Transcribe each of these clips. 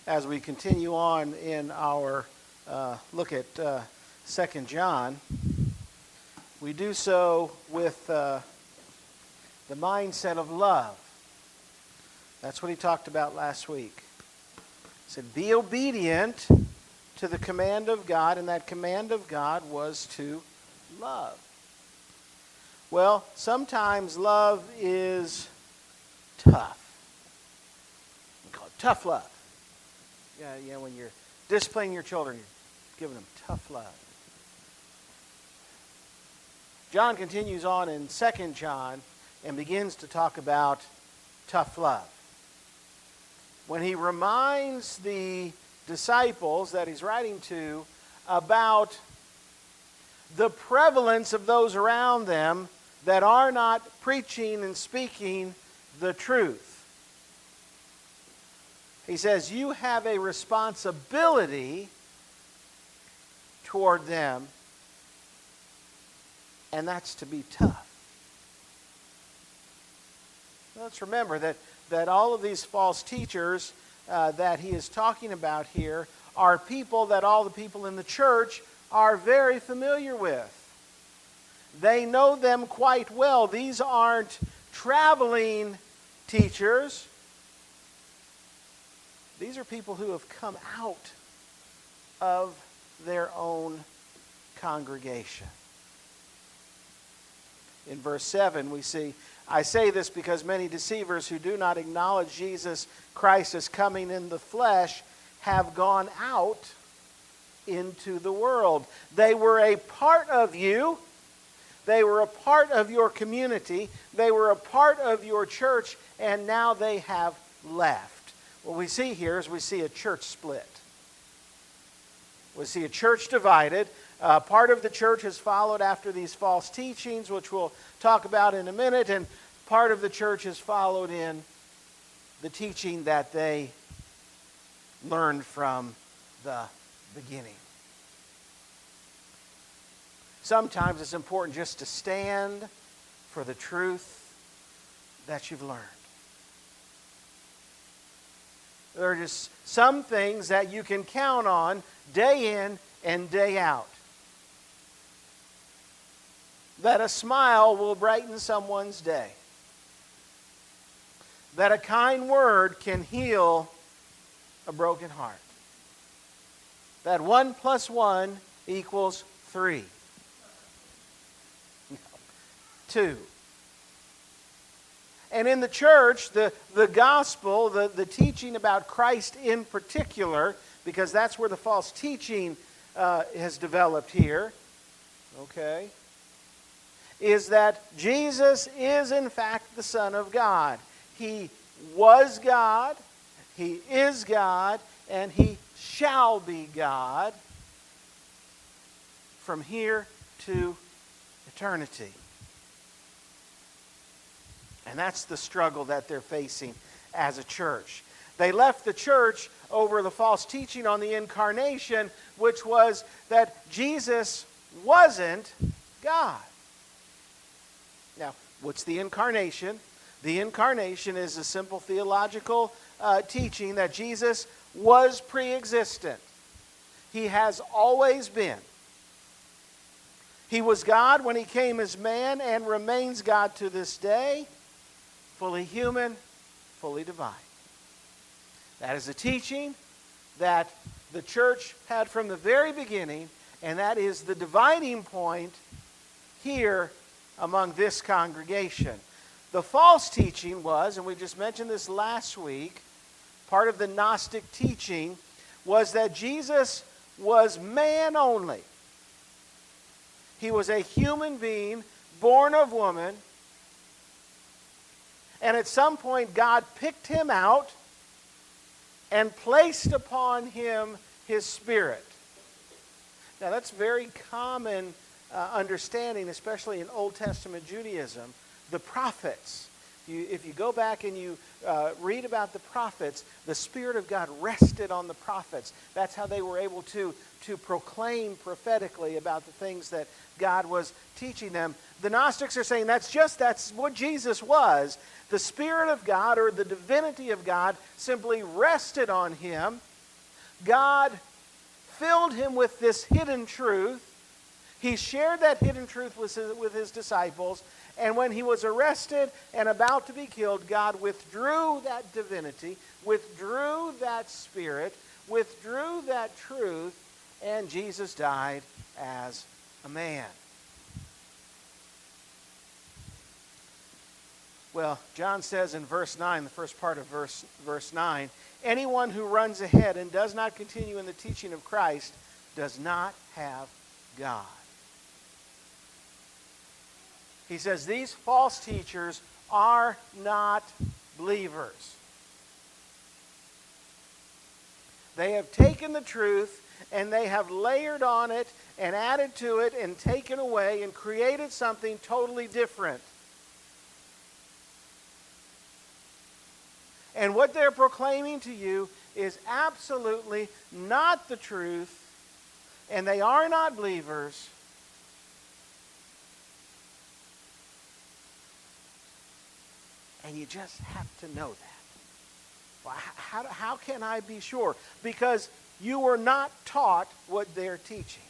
as we continue on in our look at 2 John, we do so with the mindset of love. That's what he talked about last week. He said, be obedient to the command of God, and that command of God was to love. Well, sometimes love is tough. We call it tough love. Yeah, when you're disciplining your children, you're giving them tough love. John continues on in 2 John and begins to talk about tough love. When he reminds the disciples that he's writing to about the prevalence of those around them that are not preaching and speaking the truth. He says, you have a responsibility toward them, and that's to be tough. Let's remember that all of these false teachers that he is talking about here are people that all the people in the church are very familiar with. They know them quite well. These aren't traveling teachers. These are people who have come out of their own congregation. In verse 7 we see, I say this because many deceivers who do not acknowledge Jesus Christ as coming in the flesh have gone out into the world. They were a part of you. They were a part of your community. They were a part of your church, and now they have left. What we see here is we see a church split. We see a church divided. Part of the church has followed after these false teachings, which we'll talk about in a minute, and part of the church has followed in the teaching that they learned from the beginning. Sometimes it's important just to stand for the truth that you've learned. There are just some things that you can count on day in and day out. That a smile will brighten someone's day. That a kind word can heal a broken heart. That 1 + 1 = 3. 2. And in the church, the gospel, the teaching about Christ in particular, because that's where the false teaching has developed here, okay, is that Jesus is in fact the Son of God. He was God, He is God, and He shall be God from here to eternity. And that's the struggle that they're facing as a church. They left the church over the false teaching on the incarnation, which was that Jesus wasn't God. Now, what's the incarnation? The incarnation is a simple theological teaching that Jesus was pre-existent. He has always been. He was God when He came as man and remains God to this day. Fully human, fully divine. That is a teaching that the church had from the very beginning, and that is the dividing point here among this congregation. The false teaching was, and we just mentioned this last week, part of the Gnostic teaching was that Jesus was man only. He was a human being, born of woman, and at some point, God picked Him out and placed upon Him His Spirit. Now, that's very common understanding, especially in Old Testament Judaism. The prophets. If you go back and you read about the prophets, the Spirit of God rested on the prophets. That's how they were able to proclaim prophetically about the things that God was teaching them. The Gnostics are saying that's what Jesus was. The Spirit of God, or the divinity of God, simply rested on Him, God filled him with this hidden truth. He shared that hidden truth with his disciples. And when he was arrested and about to be killed, God withdrew that divinity, withdrew that spirit, withdrew that truth, and Jesus died as a man. Well, John says in verse 9, the first part of verse 9, anyone who runs ahead and does not continue in the teaching of Christ does not have God. He says these false teachers are not believers. They have taken the truth and they have layered on it and added to it and taken away and created something totally different. And what they're proclaiming to you is absolutely not the truth, and they are not believers. And you just have to know that. Well, how can I be sure? Because you were not taught what they're teaching.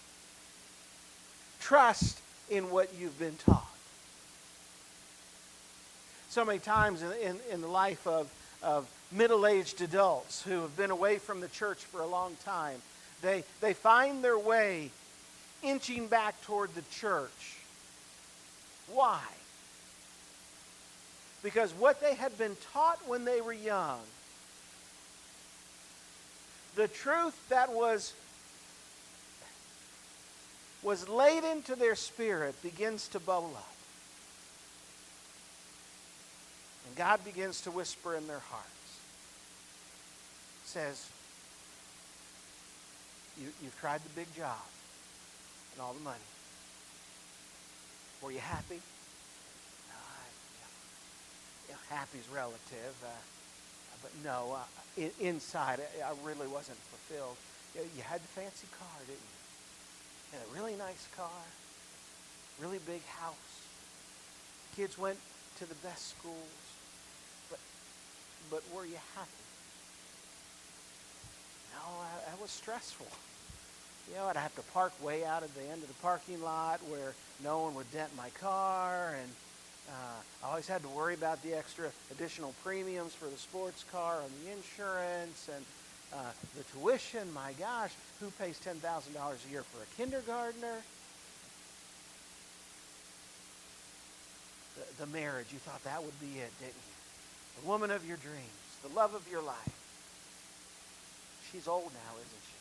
Trust in what you've been taught. So many times in the life of middle-aged adults who have been away from the church for a long time, they find their way inching back toward the church. Why? Because what they had been taught when they were young, the truth that was laid into their spirit begins to bubble up. And God begins to whisper in their hearts. Says, you've tried the big job and all the money. Were you happy? Happy's relative, but no, inside I really wasn't fulfilled. You had the fancy car, didn't you? And a really nice car, really big house. Kids went to the best schools, but were you happy? No, that was stressful. You know, I'd have to park way out at the end of the parking lot where no one would dent my car, and I always had to worry about the extra additional premiums for the sports car and the insurance and the tuition. My gosh, who pays $10,000 a year for a kindergartner? The marriage, you thought that would be it, didn't you? The woman of your dreams, the love of your life. She's old now, isn't she?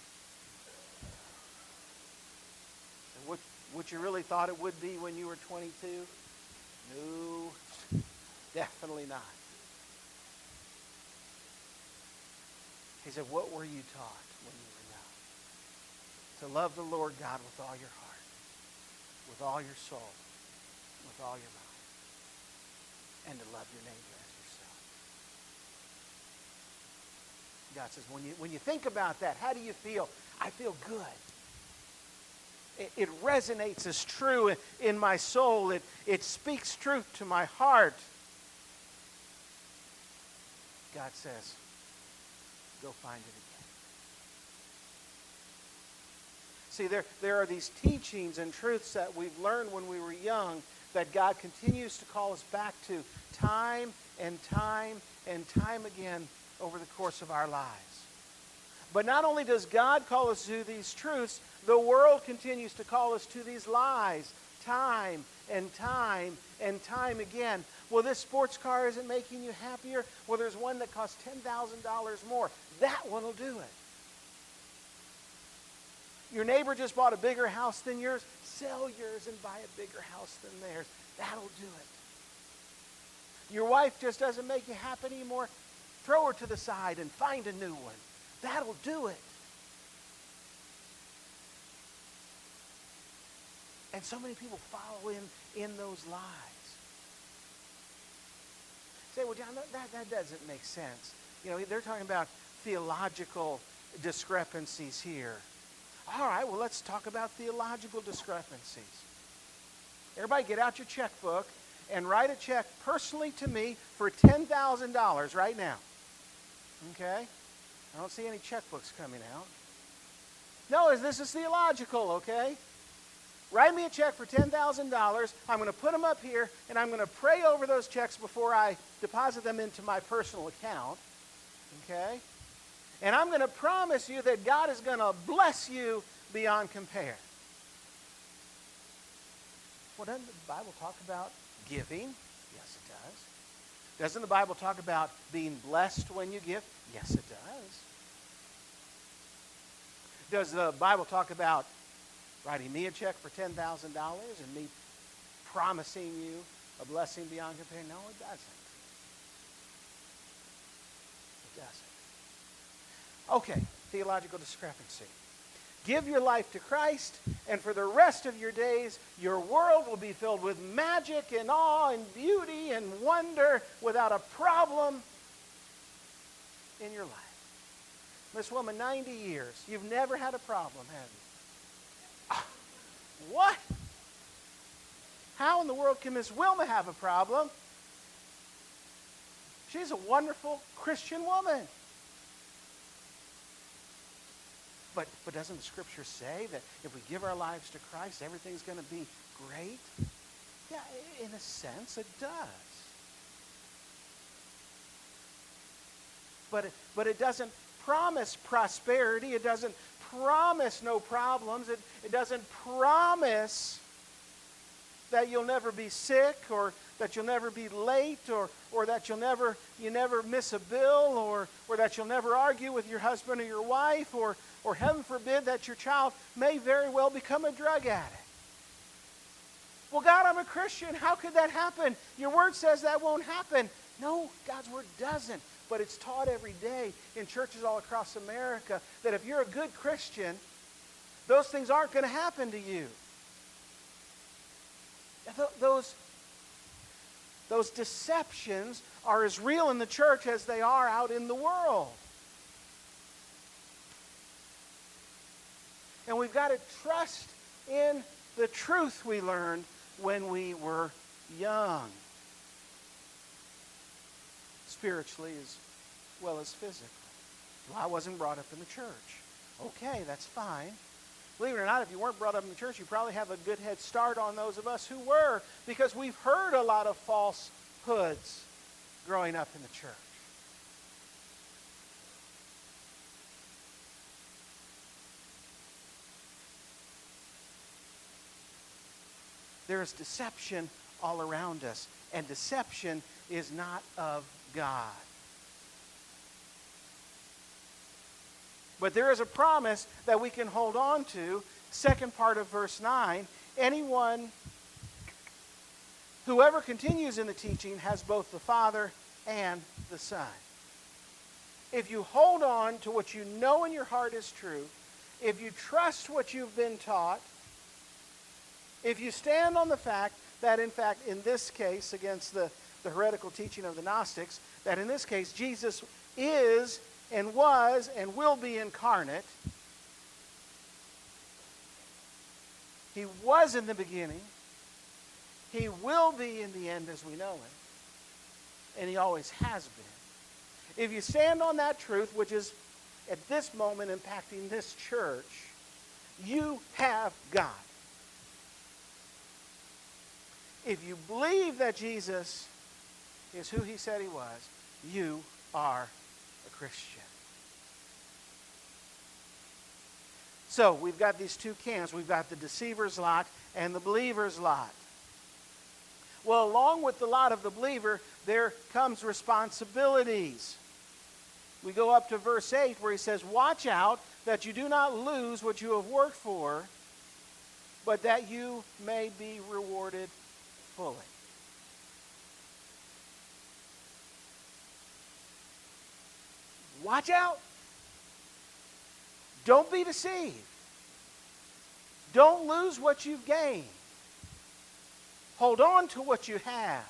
And what you really thought it would be when you were 22? No, definitely not. He said, what were you taught when you were young? To love the Lord God with all your heart, with all your soul, with all your mind, and to love your neighbor as yourself. God says, when you think about that, how do you feel? I feel good. It resonates as true in my soul. It speaks truth to my heart. God says, go find it again. See, there are these teachings and truths that we've learned when we were young that God continues to call us back to time and time and time again over the course of our lives. But not only does God call us to these truths, the world continues to call us to these lies time and time and time again. Well, this sports car isn't making you happier. Well, there's one that costs $10,000 more. That one will do it. Your neighbor just bought a bigger house than yours. Sell yours and buy a bigger house than theirs. That'll do it. Your wife just doesn't make you happy anymore. Throw her to the side and find a new one. That'll do it. And so many people follow in those lies. Say, well, John, that doesn't make sense. You know, they're talking about theological discrepancies here. All right, well, let's talk about theological discrepancies. Everybody get out your checkbook and write a check personally to me for $10,000 right now. Okay? I don't see any checkbooks coming out. No, this is theological, okay? Write me a check for $10,000. I'm going to put them up here, and I'm going to pray over those checks before I deposit them into my personal account, okay? And I'm going to promise you that God is going to bless you beyond compare. Well, doesn't the Bible talk about giving? Yes, it does. Doesn't the Bible talk about being blessed when you give? Yes, it does. Does the Bible talk about writing me a check for $10,000 and me promising you a blessing beyond compare? No, it doesn't. It doesn't. Okay, theological discrepancy. Give your life to Christ, and for the rest of your days, your world will be filled with magic and awe and beauty and wonder without a problem in your life. Miss Woman, 90 years. You've never had a problem, have you? What? How in the world can Miss Wilma have a problem? She's a wonderful Christian woman. But doesn't the Scripture say that if we give our lives to Christ, everything's going to be great? Yeah, in a sense, it does. But it doesn't promise prosperity. It doesn't promise no problems. It doesn't promise that you'll never be sick, or that you'll never be late, or that you never miss a bill, or that you'll never argue with your husband or your wife, or heaven forbid that your child may very well become a drug addict. Well, God, I'm a Christian. How could that happen? Your word says that won't happen. No, God's word doesn't. But it's taught every day in churches all across America that if you're a good Christian, those things aren't going to happen to you. Those deceptions are as real in the church as they are out in the world. And we've got to trust in the truth we learned when we were young. Spiritually as well as physically. Well, I wasn't brought up in the church. Okay, that's fine. Believe it or not, if you weren't brought up in the church, you probably have a good head start on those of us who were, because we've heard a lot of falsehoods growing up in the church. There is deception all around us, and deception is not of God. But there is a promise that we can hold on to. Second part of verse 9, whoever continues in the teaching has both the Father and the Son. If you hold on to what you know in your heart is true, if you trust what you've been taught, if you stand on the fact that, in fact, in this case, against the heretical teaching of the Gnostics, that in this case Jesus is and was and will be incarnate. He was in the beginning. He will be in the end as we know it. And he always has been. If you stand on that truth, which is at this moment impacting this church, you have God. If you believe that Jesus is who he said he was, you are a Christian. So we've got these two camps. We've got the deceiver's lot and the believer's lot. Well, along with the lot of the believer, there comes responsibilities. We go up to verse 8 where he says, "Watch out that you do not lose what you have worked for, but that you may be rewarded fully." Watch out. Don't be deceived. Don't lose what you've gained. Hold on to what you have.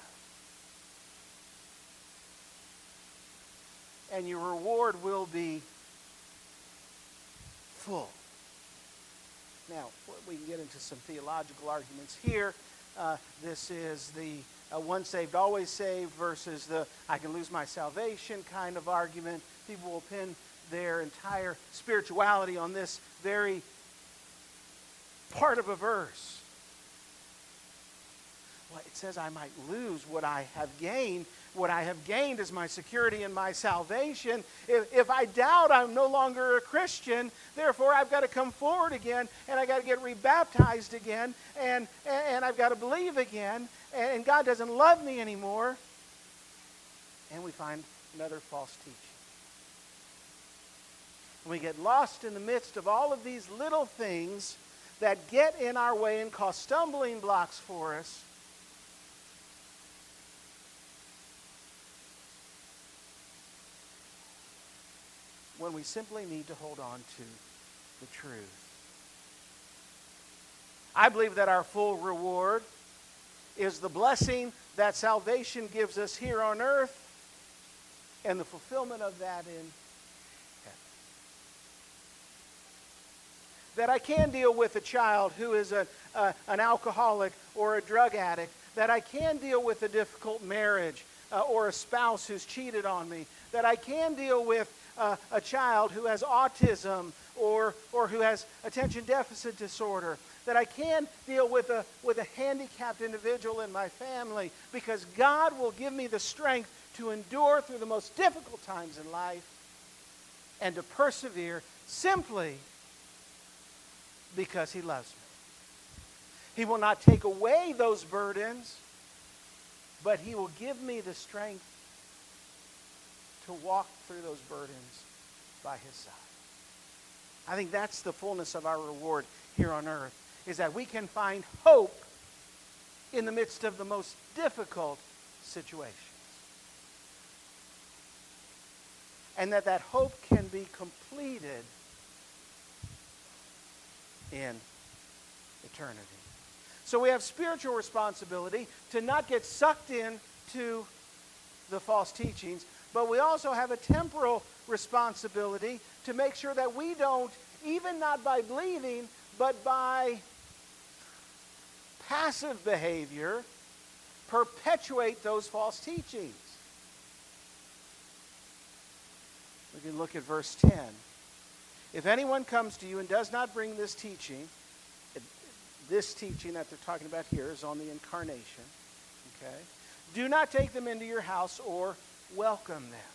And your reward will be full. Now, we can get into some theological arguments here. This is the once saved, always saved versus the I can lose my salvation kind of argument. People will pin their entire spirituality on this very part of a verse. Well, it says I might lose what I have gained. What I have gained is my security and my salvation. If I doubt, I'm no longer a Christian. Therefore, I've got to come forward again, and I've got to get rebaptized again, and I've got to believe again, and God doesn't love me anymore. And we find another false teaching. And we get lost in the midst of all of these little things that get in our way and cause stumbling blocks for us. When we simply need to hold on to the truth. I believe that our full reward is the blessing that salvation gives us here on earth and the fulfillment of that in heaven. That I can deal with a child who is an alcoholic or a drug addict. That I can deal with a difficult marriage or a spouse who's cheated on me. That I can deal with a child who has autism or who has attention deficit disorder. That I can deal with a handicapped individual in my family, because God will give me the strength to endure through the most difficult times in life and to persevere simply because He loves me. He will not take away those burdens, but He will give me the strength to walk through those burdens by His side. I think that's the fullness of our reward here on earth, is that we can find hope in the midst of the most difficult situations. And that hope can be completed in eternity. So we have spiritual responsibility to not get sucked into the false teachings, but we also have a temporal responsibility to make sure that we don't, even not by believing, but by passive behavior, perpetuate those false teachings. We can look at verse 10. If anyone comes to you and does not bring this teaching that they're talking about here is on the incarnation, okay? Do not take them into your house or welcome them.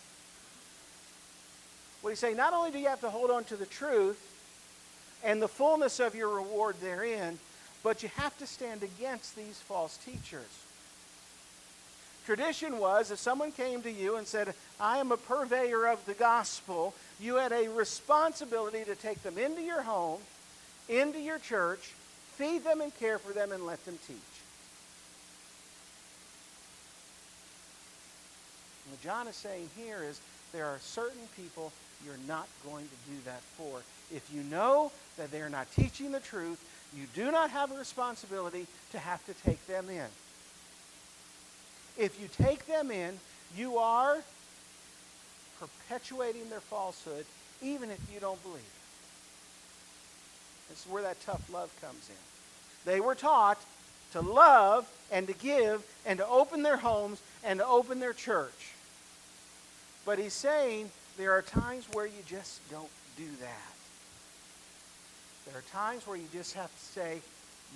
What he's saying, not only do you have to hold on to the truth and the fullness of your reward therein, but you have to stand against these false teachers. Tradition was, if someone came to you and said, I am a purveyor of the gospel, you had a responsibility to take them into your home, into your church, feed them and care for them and let them teach. And what John is saying here is there are certain people you're not going to do that for. If you know that they're not teaching the truth, you do not have a responsibility to have to take them in. If you take them in, you are perpetuating their falsehood, even if you don't believe it. This is where that tough love comes in. They were taught to love and to give and to open their homes and to open their church. But he's saying there are times where you just don't do that. There are times where you just have to say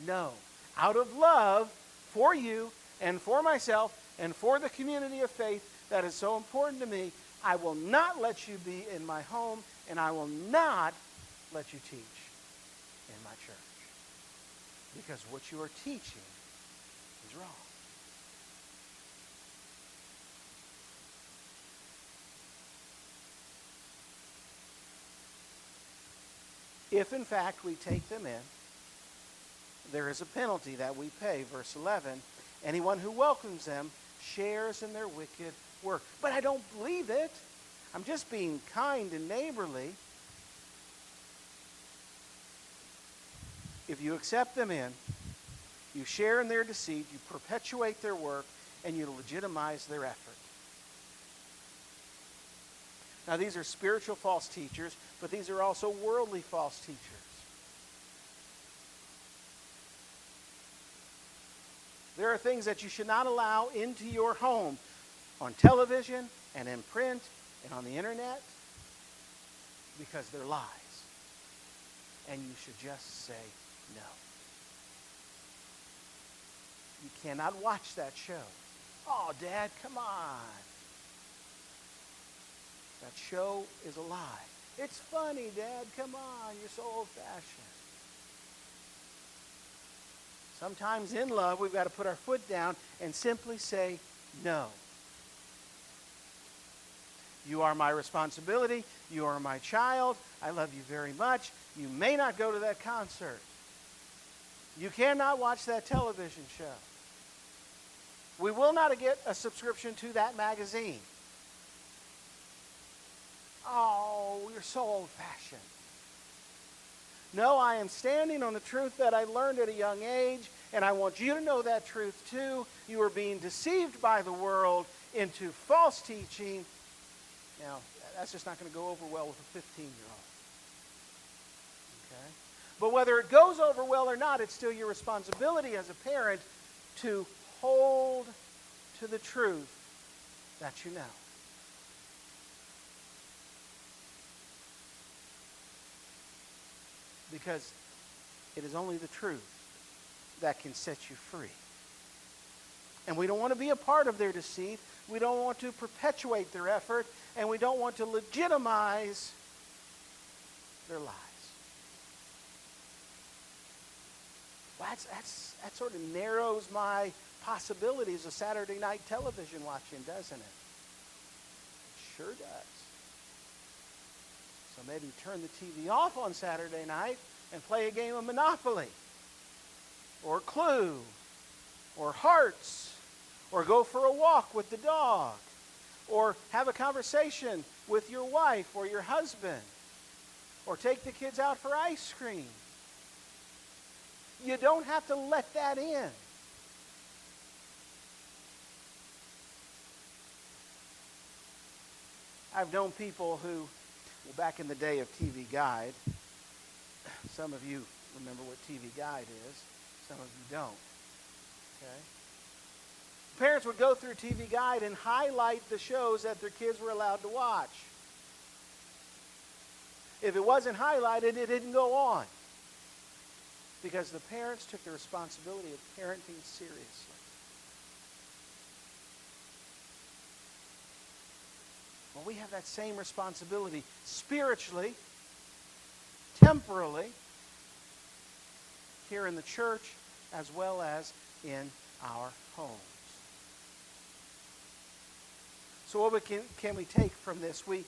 no. Out of love for you and for myself and for the community of faith that is so important to me, I will not let you be in my home, and I will not let you teach in my church. Because what you are teaching is wrong. If, in fact, we take them in, there is a penalty that we pay. Verse 11, anyone who welcomes them shares in their wicked work. But I don't believe it. I'm just being kind and neighborly. If you accept them in, you share in their deceit, you perpetuate their work, and you legitimize their effort. Now, these are spiritual false teachers, but these are also worldly false teachers. There are things that you should not allow into your home on television and in print and on the internet. because they're lies. And you should just say no. You cannot watch that show. Oh, Dad, come on. That show is a lie. It's funny, Dad, come on. You're so old-fashioned. Sometimes in love, we've got to put our foot down and simply say no. You are my responsibility. You are my child. I love you very much. You may not go to that concert. You cannot watch that television show. We will not get a subscription to that magazine. Oh, you're so old-fashioned. No, I am standing on the truth that I learned at a young age, and I want you to know that truth too. You are being deceived by the world into false teaching. Now, that's just not going to go over well with a 15-year-old. Okay? But whether it goes over well or not, it's still your responsibility as a parent to hold to the truth that you know. Because it is only the truth that can set you free. And we don't want to be a part of their deceit. We don't want to perpetuate their effort. And we don't want to legitimize their lies. Well, that sort of narrows my possibilities of Saturday night television watching, doesn't it? It sure does. So maybe turn the TV off on Saturday night and play a game of Monopoly or Clue or Hearts or go for a walk with the dog or have a conversation with your wife or your husband or take the kids out for ice cream. You don't have to let that in. I've known people who, well, back in the day of TV Guide, some of you remember what TV Guide is, some of you don't. Okay? Parents would go through TV Guide and highlight the shows that their kids were allowed to watch. If it wasn't highlighted, it didn't go on. Because the parents took the responsibility of parenting seriously. Well, we have that same responsibility spiritually, temporally, here in the church, as well as in our homes. So what can we take from this? We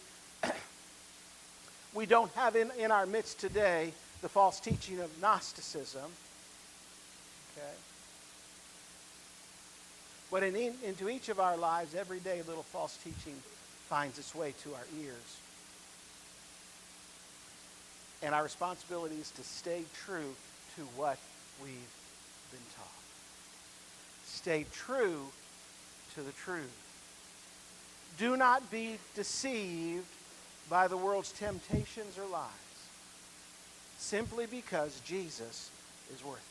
don't have in our midst today the false teaching of Gnosticism. Okay? But into each of our lives, every day, little false teaching finds its way to our ears. And our responsibility is to stay true to what we've been taught. Stay true to the truth. Do not be deceived by the world's temptations or lies, simply because Jesus is worth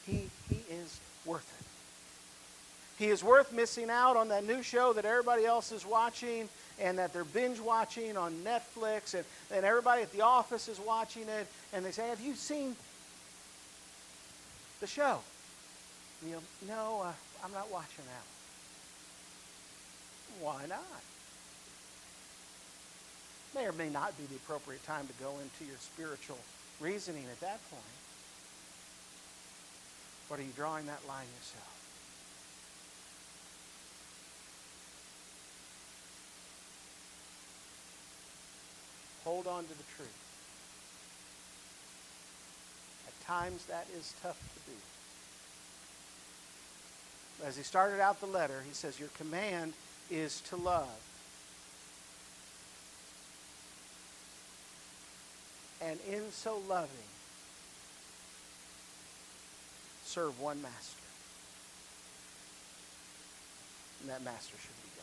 it. He is worth it. He is worth missing out on that new show that everybody else is watching and that they're binge watching on Netflix, and everybody at the office is watching it, and they say, have you seen the show? And you go, no, I'm not watching that one. Why not? May or may not be the appropriate time to go into your spiritual reasoning at that point. But are you drawing that line yourself? Hold on to the truth. At times that is tough to do. As he started out the letter, he says, your command is to love. And in so loving, serve one master. And that master should be